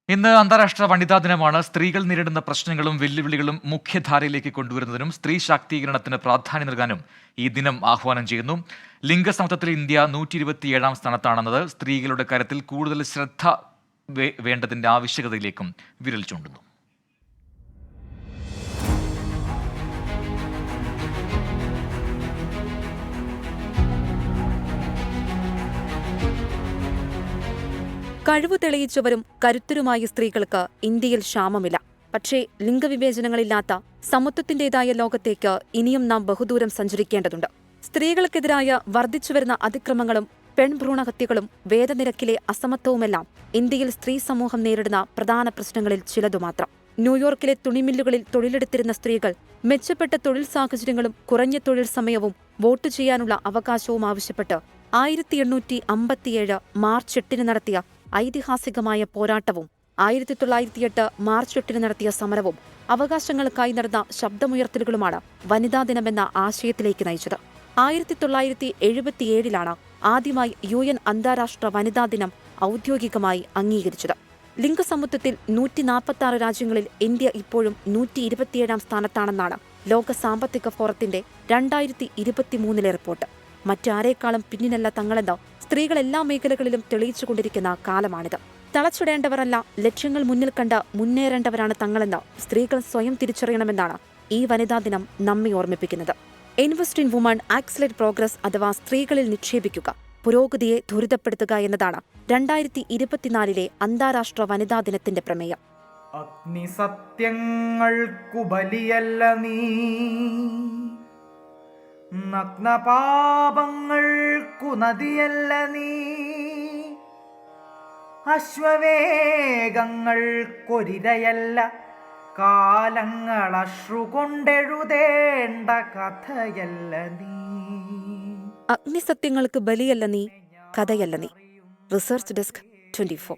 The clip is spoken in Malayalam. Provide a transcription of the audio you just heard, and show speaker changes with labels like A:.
A: ഇന്ന് അന്താരാഷ്ട്ര വനിതാ ദിനമാണ്. സ്ത്രീകൾ നേരിടുന്ന പ്രശ്നങ്ങളും വെല്ലുവിളികളും മുഖ്യധാരയിലേക്ക് കൊണ്ടുവരുന്നതിനും സ്ത്രീ ശാക്തീകരണത്തിന് പ്രാധാന്യം നൽകാനും ഈ ദിനം ആഹ്വാനം ചെയ്യുന്നു. ലിംഗസമത്വത്തിൽ ഇന്ത്യ 127-ാം സ്ഥാനത്താണെന്നത് സ്ത്രീകളുടെ കാര്യത്തിൽ കൂടുതൽ ശ്രദ്ധ വേണ്ടതിന്റെ ആവശ്യകതയിലേക്കും വിരൽ ചൂണ്ടുന്നു.
B: കഴിവ് തെളിയിച്ചവരും കരുത്തരുമായ സ്ത്രീകൾക്ക് ഇന്ത്യയിൽ ക്ഷാമമില്ല. പക്ഷേ ലിംഗവിവേചനങ്ങളില്ലാത്ത സമത്വത്തിന്റേതായ ലോകത്തേക്ക് ഇനിയും നാം ബഹുദൂരം സഞ്ചരിക്കേണ്ടതുണ്ട്. സ്ത്രീകൾക്കെതിരായ വർദ്ധിച്ചുവരുന്ന അതിക്രമങ്ങളും പെൺഭ്രൂണഹത്യകളും വേതനിരക്കിലെ അസമത്വവുമെല്ലാം ഇന്ത്യയിൽ സ്ത്രീ സമൂഹം നേരിടുന്ന പ്രധാന പ്രശ്നങ്ങളിൽ ചിലതുമാത്രം. ന്യൂയോർക്കിലെ തുണിമില്ലുകളിൽ തൊഴിലെടുത്തിരുന്ന സ്ത്രീകൾ മെച്ചപ്പെട്ട തൊഴിൽ സാഹചര്യങ്ങളും കുറഞ്ഞ തൊഴിൽ സമയവും വോട്ട് ചെയ്യാനുള്ള അവകാശവും ആവശ്യപ്പെട്ട് 1857 മാർച്ച് 8 നടത്തിയ ഐതിഹാസികമായ പോരാട്ടവും 1908 മാർച്ച് 8 നടത്തിയ സമരവും അവകാശങ്ങൾക്കായി നടന്ന ശബ്ദമുയർത്തലുകളുമാണ് വനിതാ ദിനമെന്ന ആശയത്തിലേക്ക് നയിച്ചത്. 1977 ആദ്യമായി UN അന്താരാഷ്ട്ര വനിതാ ദിനം ഔദ്യോഗികമായി അംഗീകരിച്ചത്. ലിംഗസമത്വത്തിൽ 146 രാജ്യങ്ങളിൽ ഇന്ത്യ ഇപ്പോഴും 127-ാം സ്ഥാനത്താണെന്നാണ് ലോക സാമ്പത്തിക ഫോറത്തിന്റെ 2023 റിപ്പോർട്ട്. മറ്റാരേക്കാളും പിന്നിലല്ല തങ്ങളെന്ന് സ്ത്രീകൾ എല്ലാ മേഖലകളിലും തെളിയിച്ചുകൊണ്ടിരിക്കുന്ന കാലമാണിത്. തളച്ചിടേണ്ടവരല്ല, ലക്ഷ്യങ്ങൾ മുന്നിൽ കണ്ട് മുന്നേറേണ്ടവരാണ് തങ്ങളെന്ന് സ്ത്രീകൾ സ്വയം തിരിച്ചറിയണമെന്നാണ് ഈ വനിതാ ദിനം നമ്മെ ഓർമ്മിപ്പിക്കുന്നത്. Invest in women, accelerate progress അഥവാ സ്ത്രീകളിൽ നിക്ഷേപിക്കുക, പുരോഗതിയെ ത്വരിതപ്പെടുത്തുക എന്നതാണ് 2024 അന്താരാഷ്ട്ര വനിതാ ദിനത്തിന്റെ പ്രമേയം.
C: അഗ്നിസത്യങ്ങൾക്കു ബലിയല്ല നീ, നഗ്നപാപങ്ങൾക്കു നദിയല്ല നീ, അശ്വവേഗങ്ങൾക്കൊരിരയല്ല, കാലങ്ങളശ്രുകൊണ്ടെഴുതേണ്ട കഥയല്ല നീ.
B: അഗ്നിസത്യങ്ങൾക്ക് ബലിയല്ല നീ, കഥയല്ല നീ. Research desk 24.